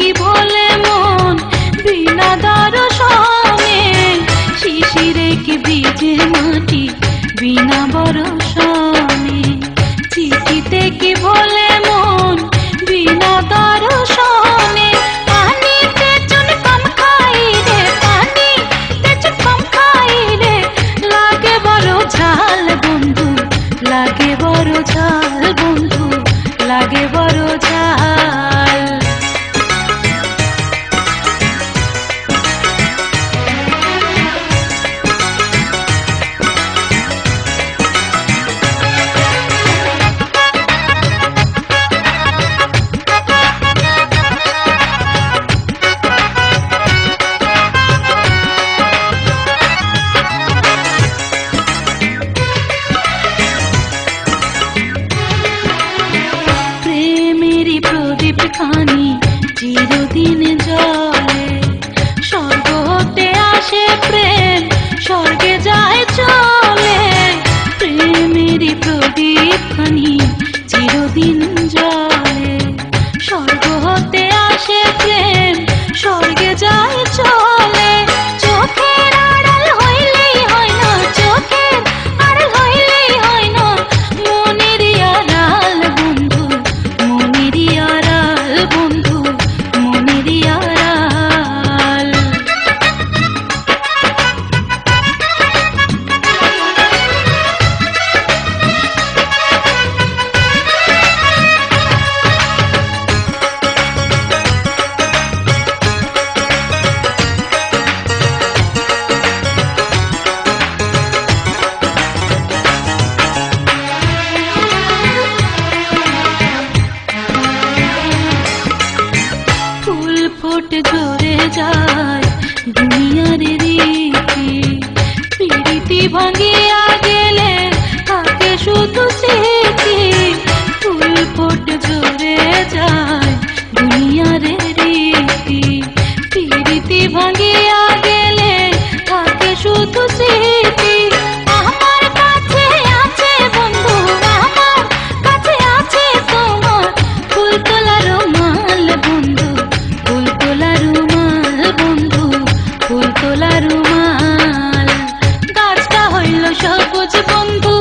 কি ভোলে মন বিনা দর্শনে, শিশিরে কি ভিজে মাটি বিনা বরষণে, চিঠিতে কি ভোলে মন বিনা দর্শনে। পানিতে চুন কম খাই রে, পানিতে চুন কম খাই রে, লাগে বড় ঝাল বন্ধু, লাগে বড় ঝাল বন্ধু, লাগে বড় ঝাল। খানি চিরদিন জলে, স্বর্গ হতে আসে প্রেম, স্বর্গে যায় চলে। প্রেমেরই প্রদীপ খানি চিরদিন জলে, স্বর্গ হতে আসে প্রেম, স্বর্গে যায় চলে। চোখের আড়াল হইলেই হয় না, চোখের আড়াল হইলেই হয় না, মনেরই আড়াল বন্ধু, মনেরই আড়াল বন্ধু, মনেরই আড়াল। ফুল ফুটে ঝরে যায় দুনিয়ার রীতি, প্রীতি ভাঙিয়া গেলে থাকে শুধু স্মৃতি। ফুল ফুটে ঝরে যায় দুনিয়ার রীতি, প্রীতি ভাঙিয়া গেলে থাকে শুধু স্মৃতি। আমার কাছে আছে বন্ধু, আমার কাছে আছে তোমার ফুল তোলা রুমাল বন্ধু, ফুল তোলা রুমাল বন্ধু, ফুল তোলা রুমাল। গাছটা হইল সবুজ বন্ধু,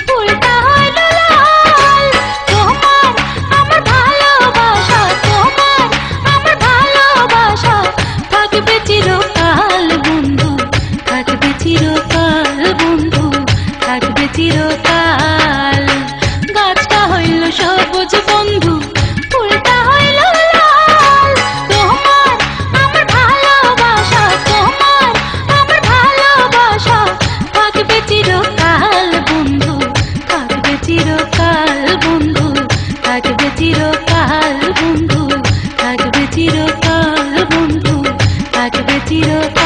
ফুলটা হইল লাল। তোমার আমার ভালোবাসা, তোমার আমার ভালোবাসা থাকবে চিরকাল বন্ধু, থাকবে চিরকাল বন্ধু, থাকবে চিরকাল। গাছটা হইল সবুজ বন্ধু, ফুলটা হইল লাল। তোমার আমার ভালোবাসা, তোমার আমার ভালোবাসা থাকবে চিরকাল বন্ধু, থাকবে চিরকাল বন্ধু, থাকবে চিরকাল বন্ধু, থাকবে চিরকাল বন্ধু, থাকবে চিরকাল।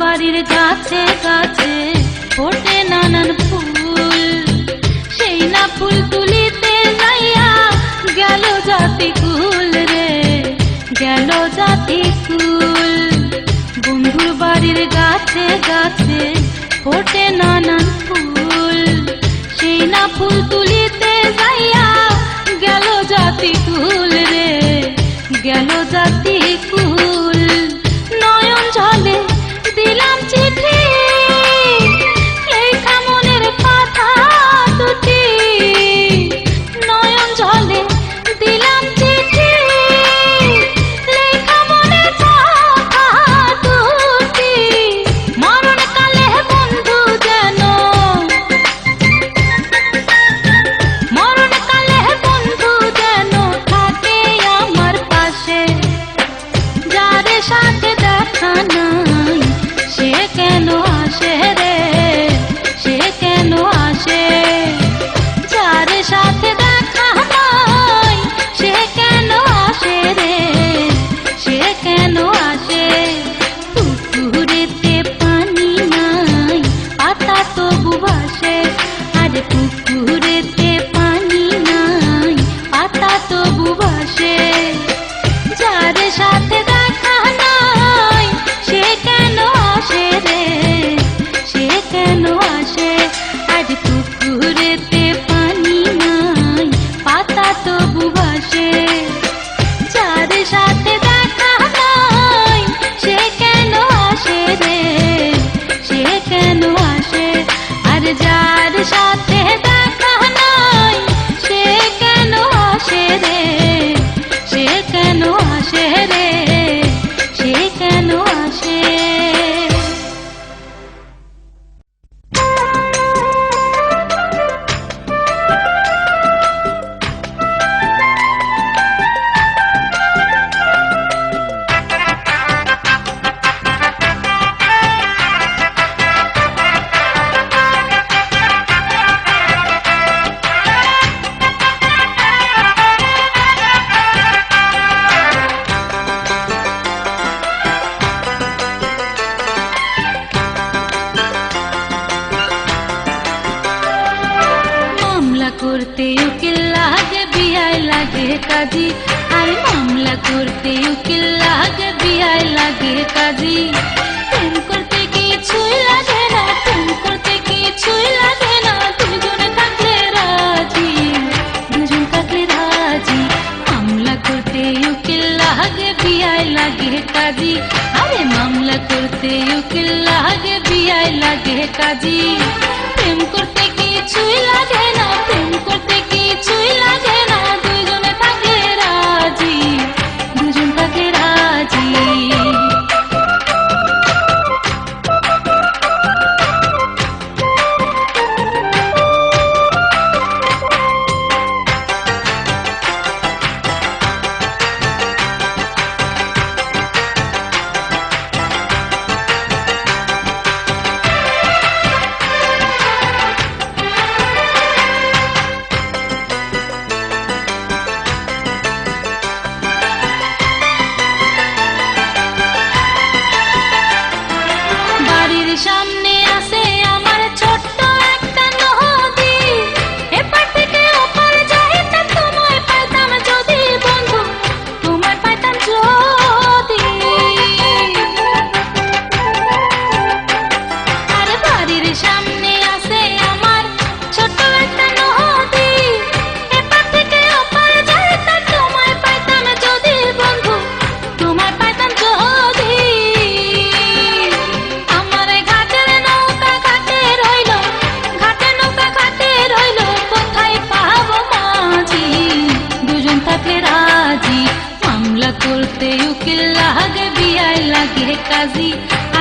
বাড়ির গাছে গাছে ফোটে নানান ফুল, সেই না ফুল তুলিতে যাইয়া গেল জাতি কুল রে, গেল জাতি কুল। বন্ধুর বাড়ির গাছে গাছে ফোটে নানান ফুল, সেই না ফুল তুলিতে যাইয়া গেল জাতি কুল রে, গেল জাতি কুল। নয়ন জলে দিলাম চিঠি, লেখা মনের কথা দুটি, নয়ন জলে দিলাম চিঠি, লেখা মনের কথা দুটি। মরণকালে বন্ধু যেন, মরণকালে বন্ধু যেন থাকে আমার পাশে, যার সাথে দেখা নাই সে কেন আসে রে, সে কেন আসে, যার সাথে দেখা নাই সে কেন আসে রে, সে কেন আসে। পুকুরেতে পানি নাই পাতা তবু ভাসে, আরে পুকুরেতে পানি নাই পাতা তবু ভাসে, যার সাথে দেখা নাই সে কেন আসে রে, সে কেন আসে। আজ পুকুরেতে পানি নাই পাতা তবু ভাসে, যার সাথে দেখা নাই সে কেন আসে রে, সে কেন আসে। আর যার সাথে দেখা নাই সে কেন আসে রে, সে কেন আসে রে, সে কেন আসে। করতে উকিল লাগে বিয়াই লাগে কাজী, আরে মামলা করতে উকিল লাগে বিয়াই লাগে কাজী। প্রেম করতে কিছুই লাগে না, প্রেম করতে কিছুই লাগে না, দুজনে থাকলে রাজি, দুজন থাকলে রাজি। মামলা করতে উকিল লাগে বিয়াই লাগে কাজী, আরে মামলা করতে উকিল লাগে বিয়াই লাগে কাজী। প্রেম করতে কিছুই লাগে না, প্রেম করতে কিছুই লাগে না, দুজনে থাকলে রাজি, দুজন থাকলে রাজি। সামনে আছে আমার ছোট্ট একটা নদী, এপার থেকে ওপার যাইতে তোমায় পাইতাম যদি বন্ধু, তোমায় পাইতাম যদি। আর বাড়ির সামনে আছে আমার ছোট্ট একটা নদী, এপার থেকে ওপার যাইতে তোমায় পাইতাম যদি বন্ধু, তোমায় পাইতাম যদি। মামলা করতে উকিল লাগে বিয়াই লাগে কাজী,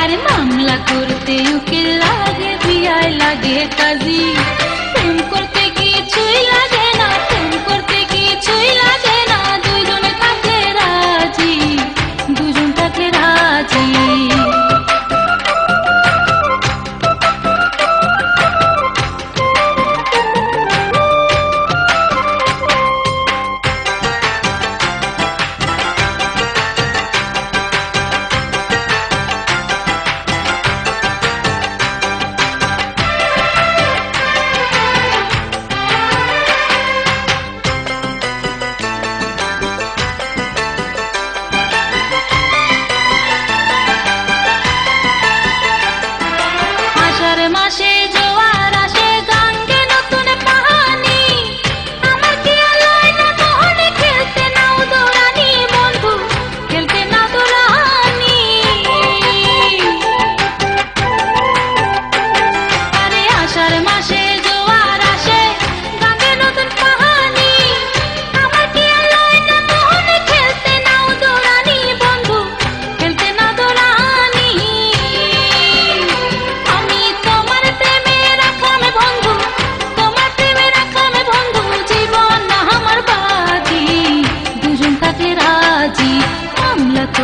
আরে মামলা করতে উকিল লাগে বিয়াই লাগে কাজী। প্রেম করতে কিছুই লাগে না, প্রেম করতে কিছুই লাগে না, দুজনে থাকলে রাজি, দুজন থাকলে রাজি।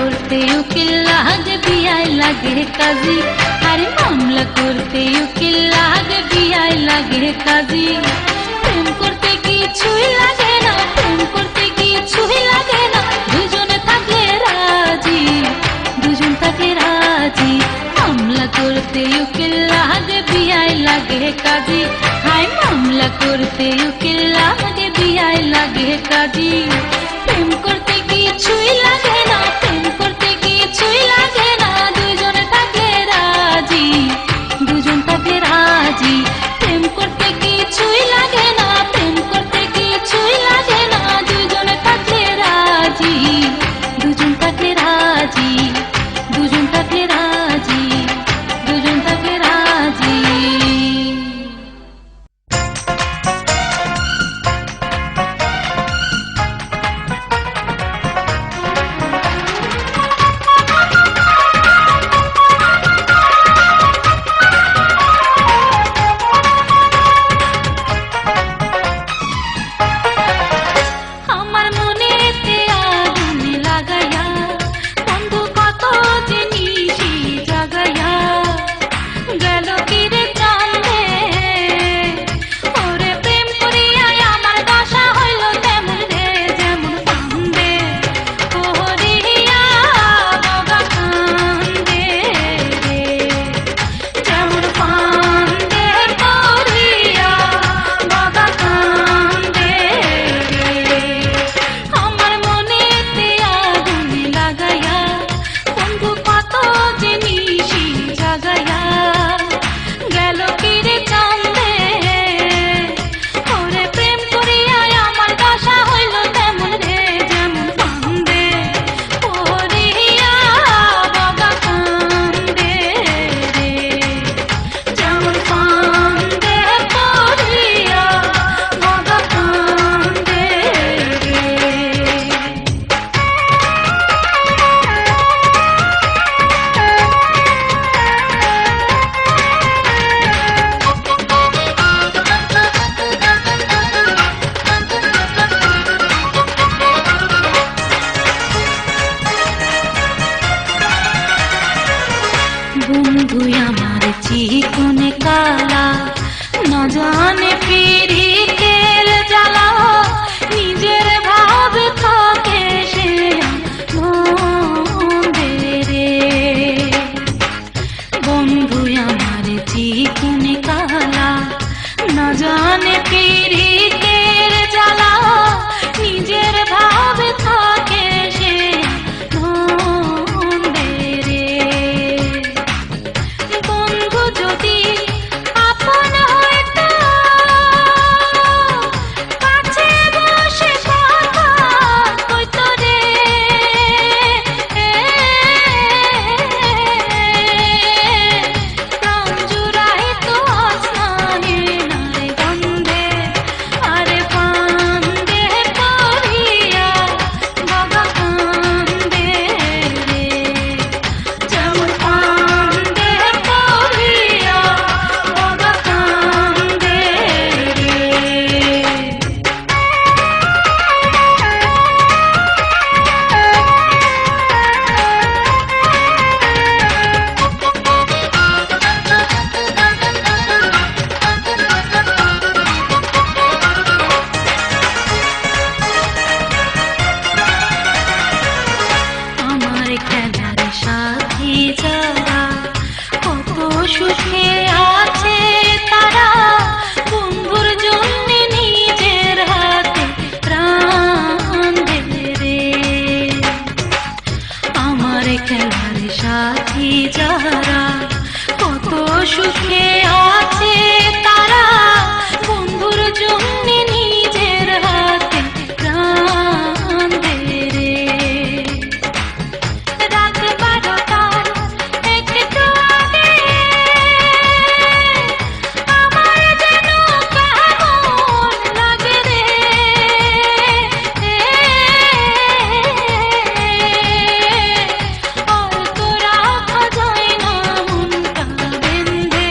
করতে উকিল লাগে বিয়ায় লাগে কাজী, আরে মামলা করতে উকিল লাগে বিয়ায় লাগে কাজী। প্রেম করতে কিছুই লাগে না, প্রেম করতে কিছুই লাগে না, দুজনে থাকলে রাজি, দুজন থাকলে রাজি। মামলা করতে উকিল লাগে বিয়ায় লাগে কাজী, হায় মামলা করতে উকিল লাগে বিয়ায় লাগে কাজী। প্রেম করতে কিছুই লাগে না, প্রেম করতে কিছুই লাগে না, দুজনে থাকলে রাজি, দুজন থাকলে রাজি। প্রেম করতে কিছুই লাগে না, প্রেম করতে কিছুই লাগে না, দুজনে থাকলে রাজি, দুজন থাকলে রাজি, দুজন থাকলে রাজি, দুজন থাকলে রাজি। বন্ধু আমার চিকন কালা, না জানে পিরিতের জ্বালা, নিজের ভাব থাকে সে মন্দে রে। বন্ধু আমার চিকন কালা, না জানে পিরিতের জ্বালা, নিজের ভাব থাকে সে মন্দে রে। বন্ধু যদি আপন হইতো, কাছে বসে কথা কইতো রে, প্রাণ জুড়াইতো আসমানে নারে গন্ধে, আরে কান্দে পড়িয়া বাবা কান্দে রে, যেমন কান্দে পড়িয়া বাবা কান্দে রে। আমার খেলার সাথী যারা কত সুখে আছে তারা, বন্ধুর জন্য নিজের হাতে প্রাণ দেবে রে। আমার খেলার সাথী যারা কত সুখে আছে তারা, বন্ধুর জন্য নিজের হাতে প্রাণ দেবে রে। রাত 12টার একটু আগে আমার যেন কেমন লাগে রে, আর তো রাখা যায় না মনটা বেঁধে,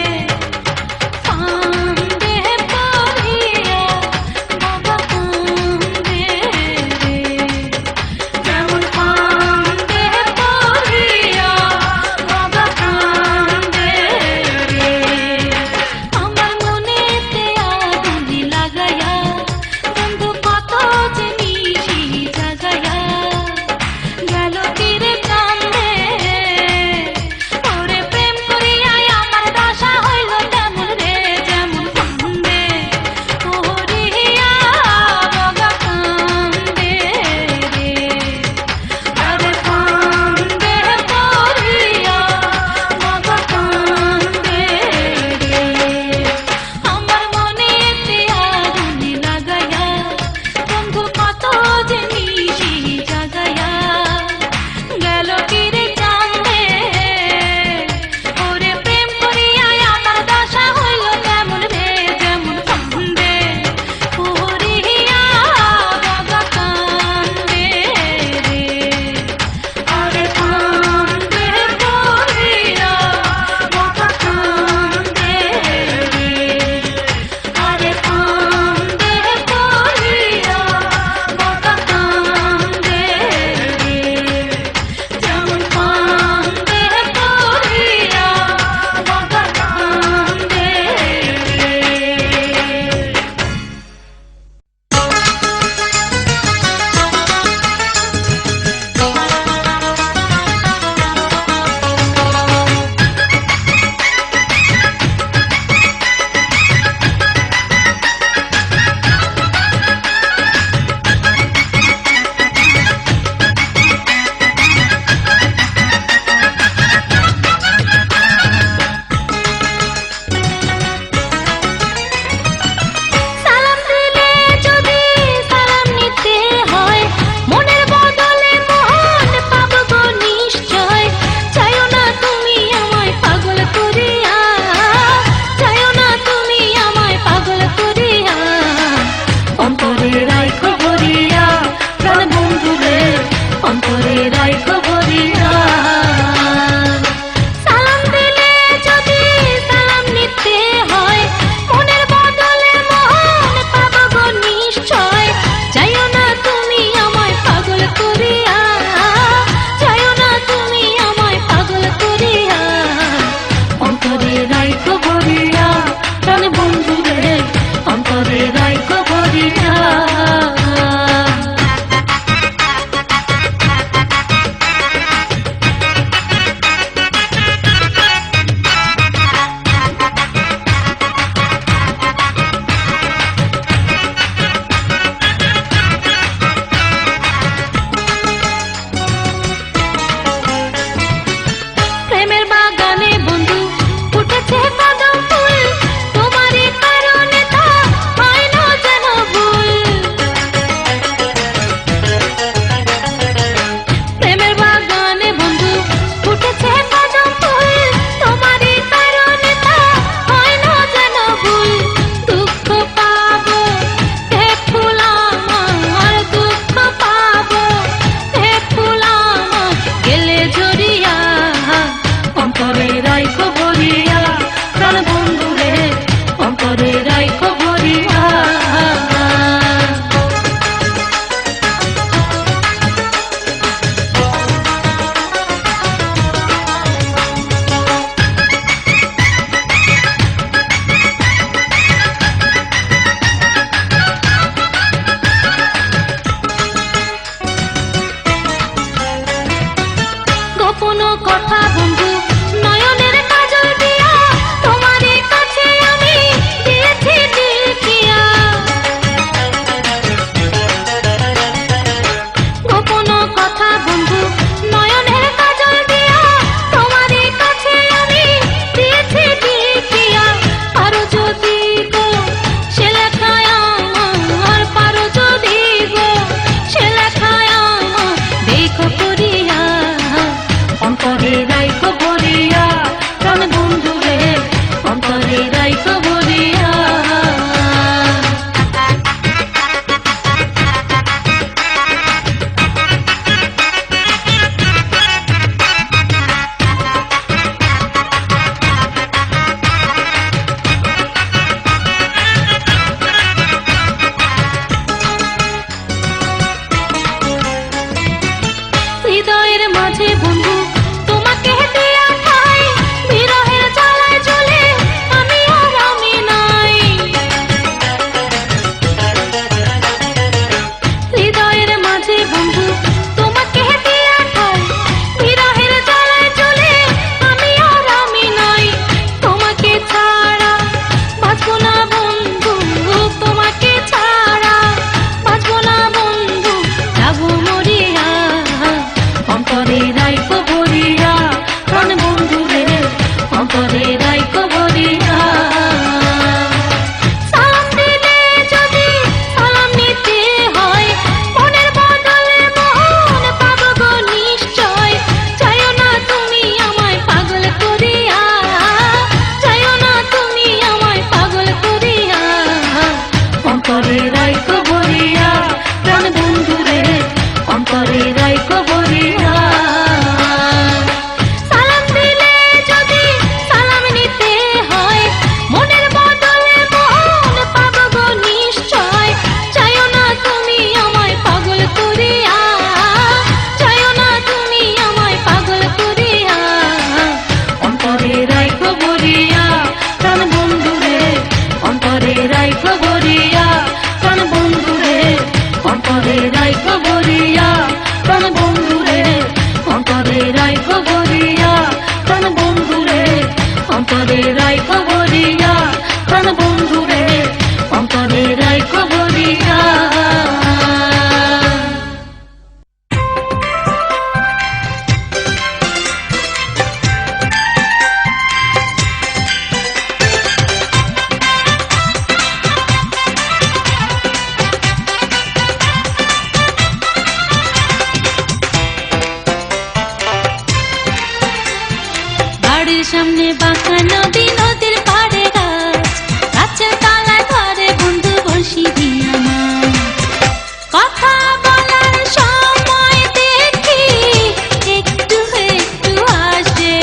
গোপন কথা বন্ধু নয়নের কাজল দিয়া তোমারই কাছে আমি দিয়েছি দিলকিয়া গোপন কথা বন্ধু নয়নের কাজল দিয়া তোমারই কাছে আমি দিয়েছি দিলকিয়া পারো যদি গো সে লেখায় আমার পারো যদি গো সে লেখায় আমার দেখো করিয়া অন্তরে রাইখো ভরিয়া প্রাণ বন্ধু রে অন্তরে রাইখো ভরিয়া হৃদয়ের মাঝে বন্ধু তোমাকে দিয়া ঠাই বিরহের জ্বালায় জ্বলে আমি আর আমি নাই হৃদয়ের মাঝে বন্ধু তোমাকে দিয়া ঠাই বিরহের জ্বালায় জ্বলে আমি আর আমি নাই তোমাকে ছাড়া বাঁচবো না বন্ধু তোমাকে ছাড়া বাঁচবো না বন্ধু যাবো মরিয়া অন্তরে রাইখো ভরিয়া প্রাণ বন্ধু রে অন্তরে রাইখো ভরিয়া সালাম দিলে যদি সালাম নিতে হয় মনের বদলে মন পাবো গো নিশ্চয় চাইও না তুমি আমায় পাগল করিয়া চাইও না তুমি আমায় পাগল করিয়া অন্তরে রাইখো ভরিয়া প্রাণ বন্ধু রে অন্তরে রাইখো ভরিয়া সালাম দিলে যদি সালাম নিতে হয় মনের বদলে মন পাবো গো নিশ্চয় চাইও না তুমি আমায় পাগল করিয়া চাইও না তুমি আমায় পাগল করিয়া অন্তরে রাইখো ভরিয়া প্রাণ বন্ধু রে অন্তরে রাইখো ভরিয়া প্রাণ বন্ধু রে অন্তরে রাইখো ভরিয়া প্রাণ বন্ধু রে অন্তরে রাইখো ভরিয়া প্রাণ বন্ধু রে অন্তরে রাইখো ভরিয়া প্রাণ বন্ধু রে অন্তরে রাইখো ভরিয়া বাড়ির সামনে বাঁকা নদী নদীর পাড়ে গাছ গাছের তলায় ঘরে বন্ধু বসি দিয়া মাছ কথা বলার সময় দেখি একটু একটু আসে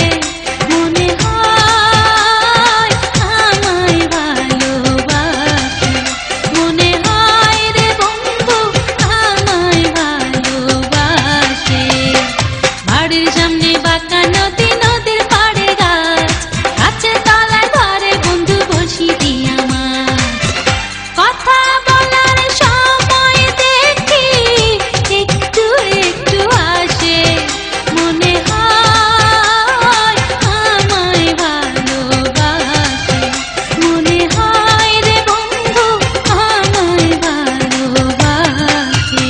মনে হয় আমায় ভালোবাসে মনে হয় রে বন্ধু আমায় ভালোবাসে বাড়ির সামনে বাঁকা নদী নদীর পাড়ে গাছ গাছের তলায় ঘরে বন্ধু বসি দিয়া মাছ কথা বলার সময় দেখি একটু একটু আসে মনে হয় আমায় ভালোবাসে মনে হয় রে বন্ধু আমায় ভালোবাসে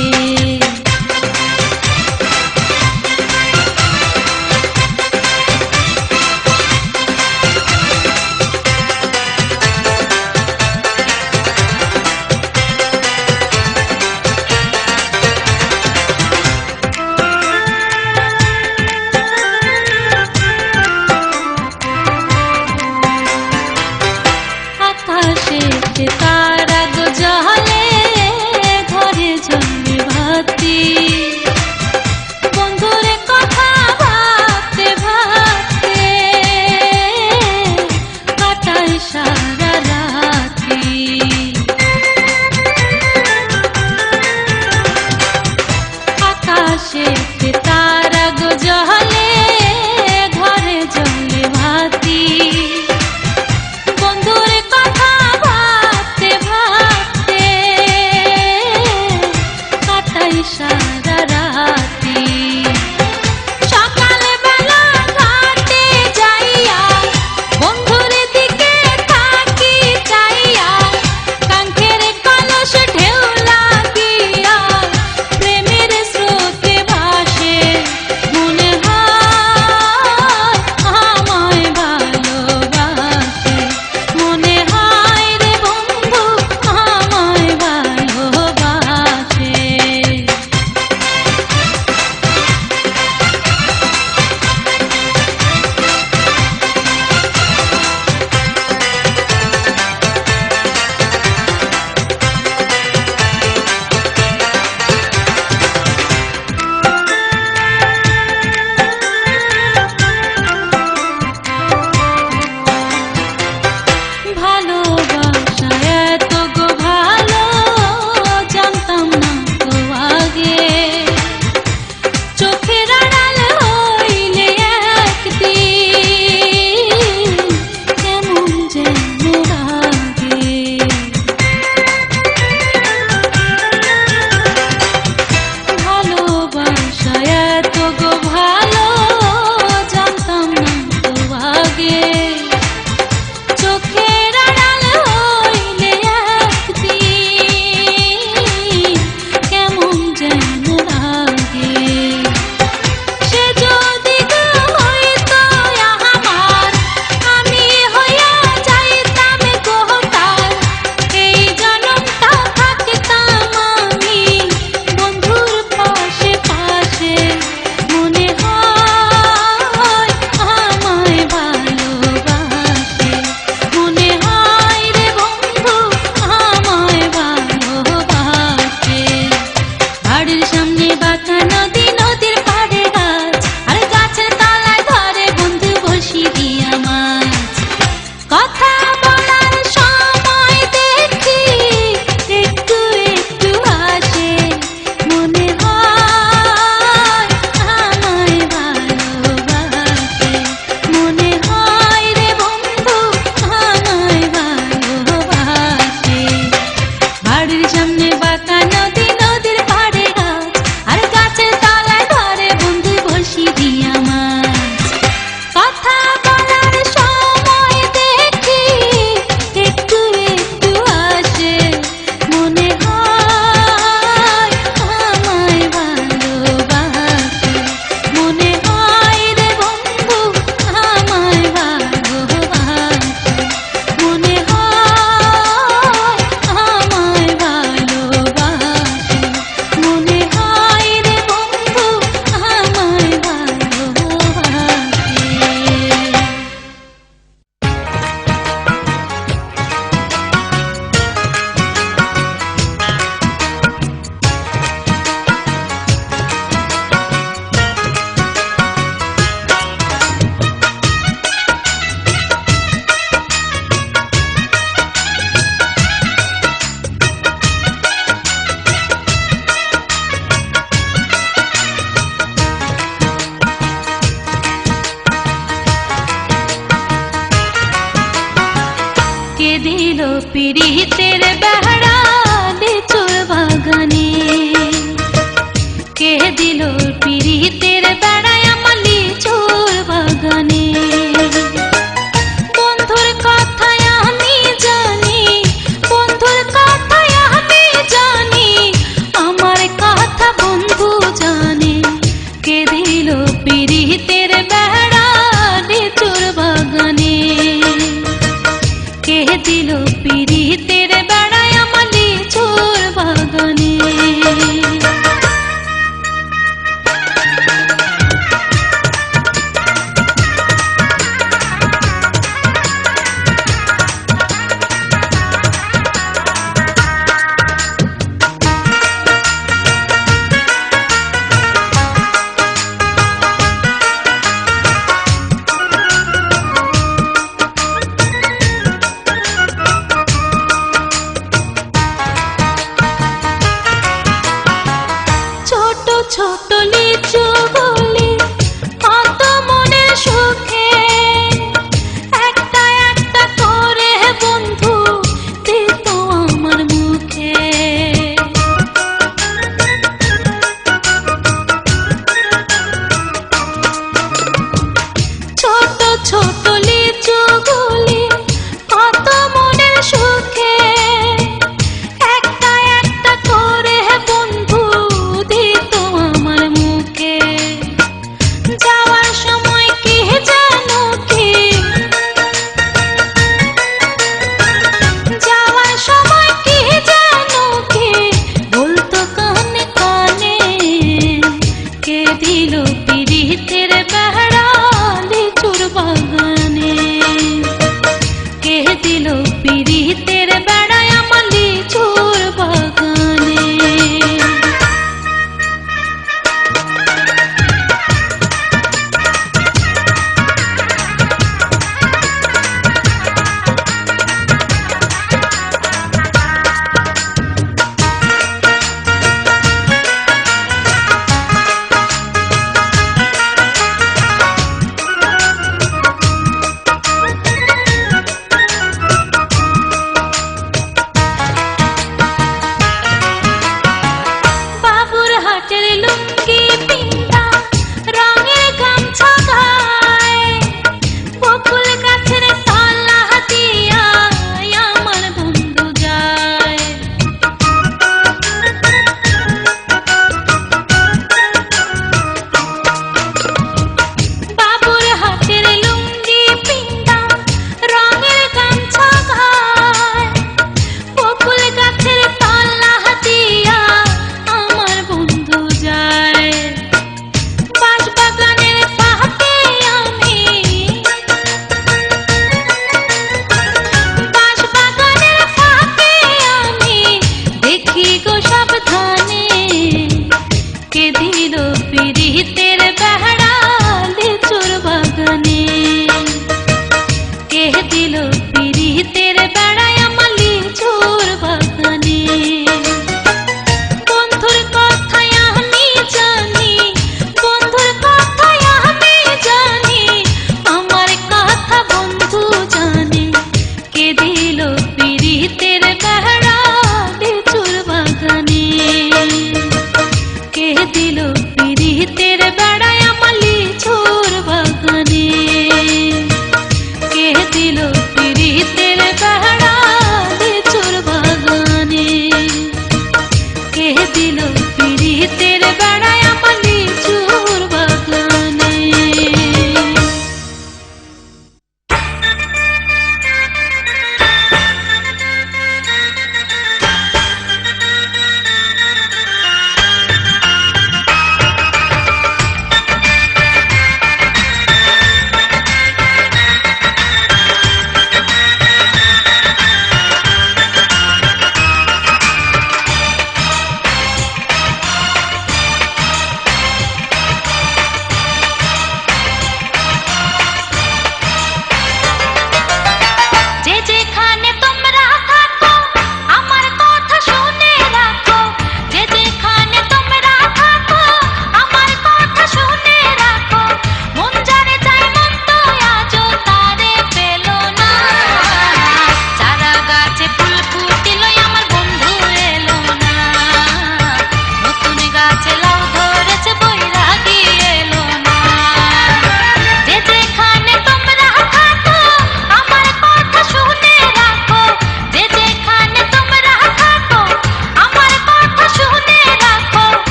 দিল পিরিতের বেড়া লিচুর বাগানে, কে দিল পিরিতের বেড়ায় আমার লিচুর বাগানে। বন্ধুর কথায় আমি জানি, বন্ধুর কথায় আমি জানি, আমার কথা বন্ধু জানে, কে দিল পিরিতের বেড়া লিচুর বাগানে, কে দিল পিরিতের বেড়ায় আমার লিচুর বাগানে। ছোট লিচু গুলি কত মনের সুখে, একটা একটা করে বন্ধু দিত আমার মুখে। ছোট ছোট লিচু গুলি কত মনের সুখে, একটা একটা করে বন্ধু দিত আমার মুখে। যাওয়ার সময় কি জানো কি, যাওয়ার সময় কি জানো কি বলতো কানে কানে, কে দিল পিরিতের বেড়া লিচুর বাগানে।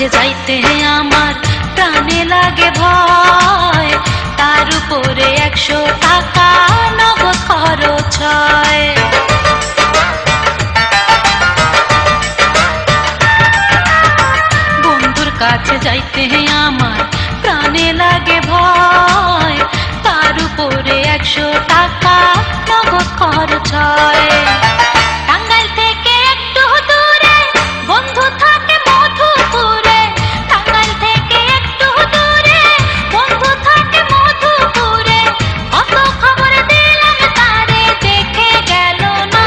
কাছে যাইতে আমার প্রাণে লাগে ভয়, তার উপরে 100 টাকা নগদ খরচ হয়। বন্ধুর কাছে যাইতে আমার প্রাণে লাগে ভয়, তার উপরে 100 টাকা নগদ খরচ হয়। টাঙ্গাইল থেকে একটু দূরে বন্ধু থাকে মধুপুরে, টাঙ্গাইল থেকে একটু দূরে বন্ধু থাকে মধুপুরে, কত খবর দিলাম তারে দেখে গেল না।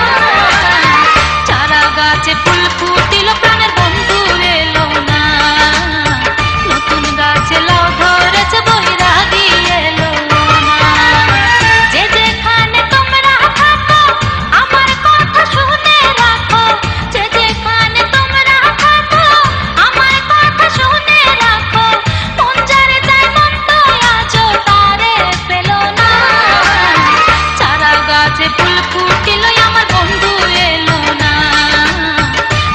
চারা গাছে ফুল ফুটিল প্রাণের বন্ধু এলো না, নতুন গাছে লাউ ধরেছে বৈরাগী এলো না। যে যেখানে তোমরা থাকো আমার কথা শুনে রাখো, যে যেখানে তোমরা থাকো আমার কথা শুনে রাখো, মন যারে যায় মন তো আজও তারে পেল না। চারা গাছে ফুল ফুটিল আমার বন্ধু এলো না,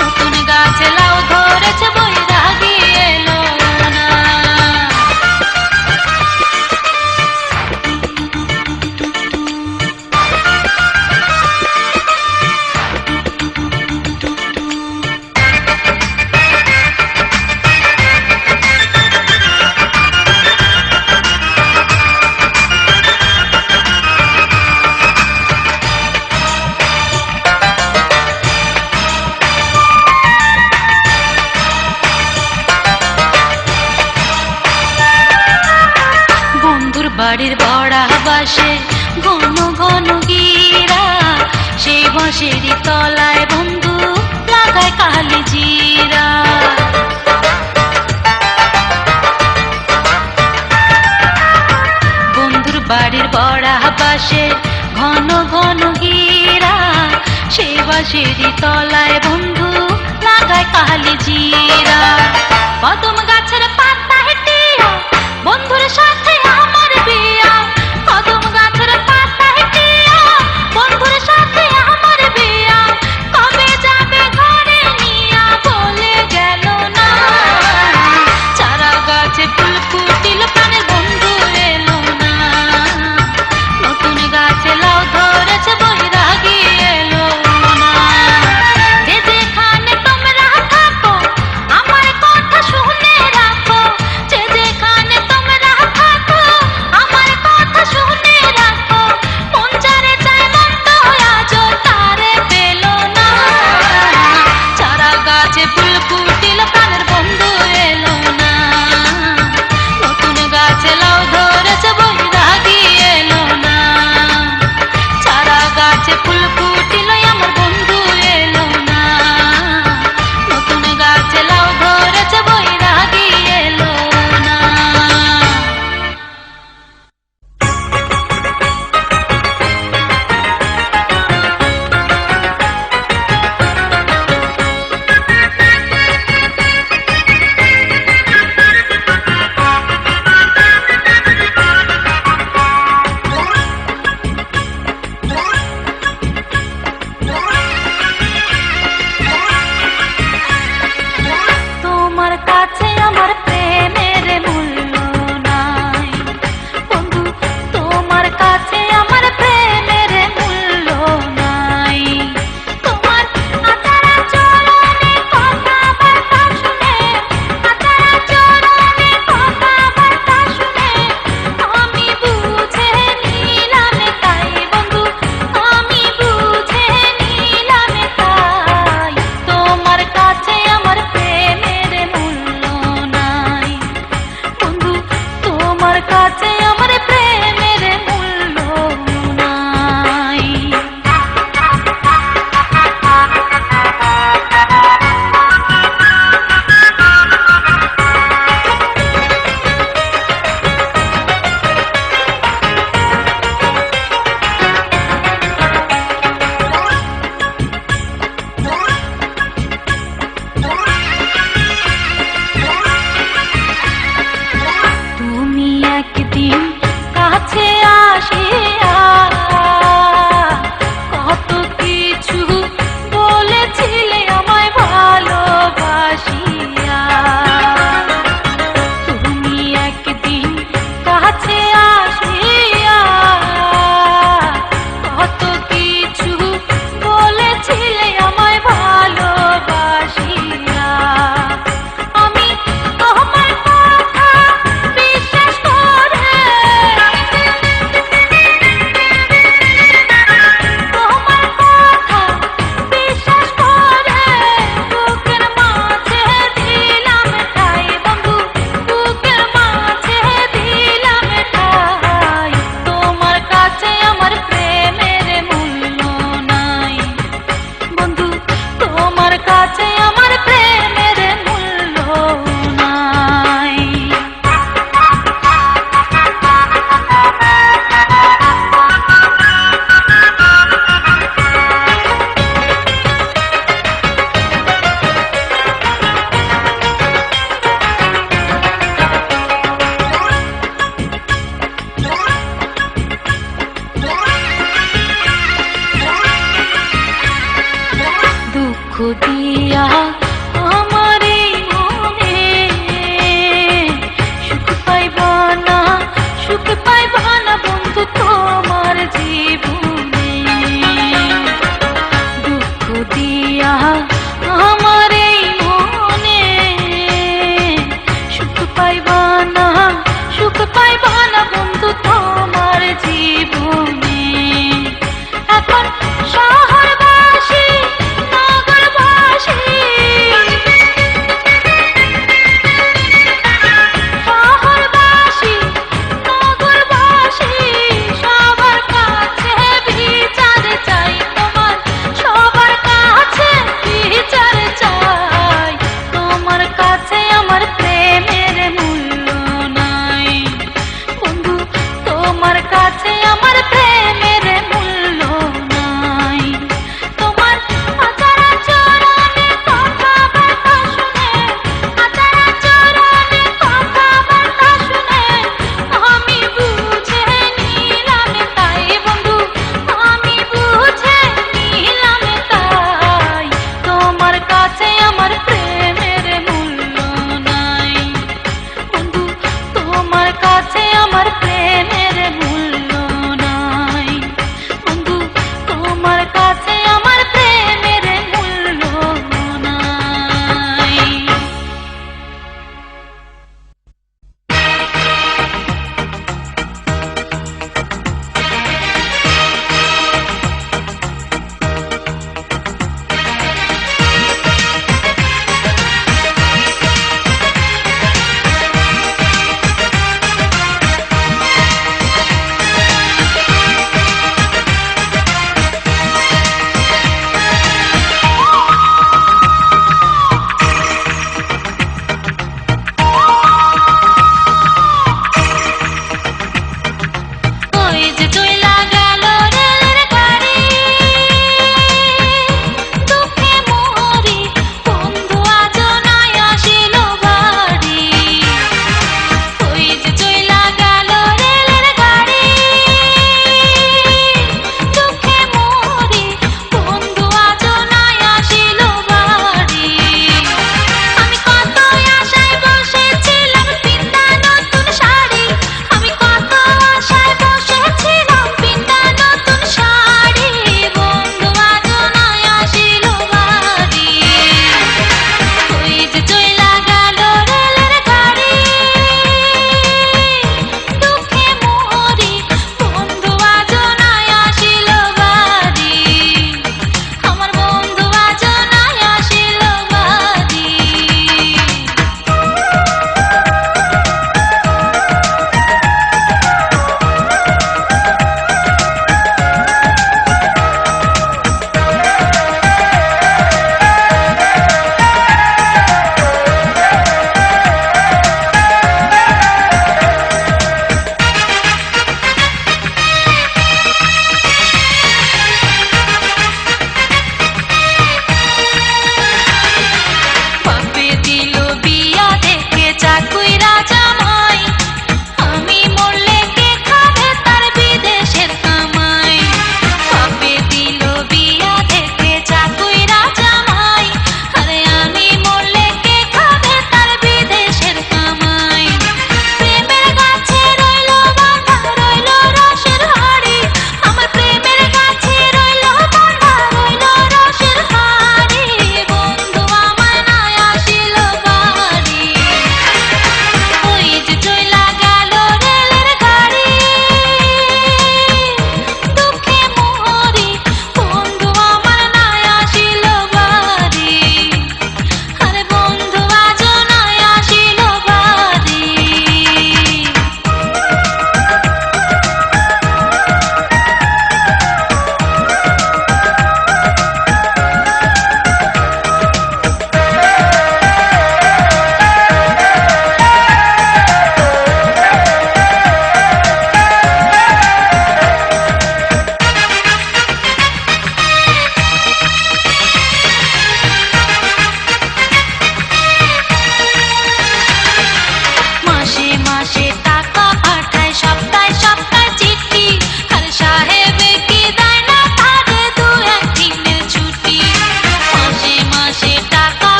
নতুন গাছে লাউ ধরেছে বৈরাগী এলো না। বন্ধুর বাড়ির বড়া বাসে ঘন ঘন গিরা, সেই বাঁশেরই তলায় বন্ধু লাগায় কালি জিরা। বন্ধুর বাড়ির বড়া বাসে ঘন ঘন গিরা, সেই বাঁশেরই তলায় বন্ধু লাগায় কালি জিরা। কদম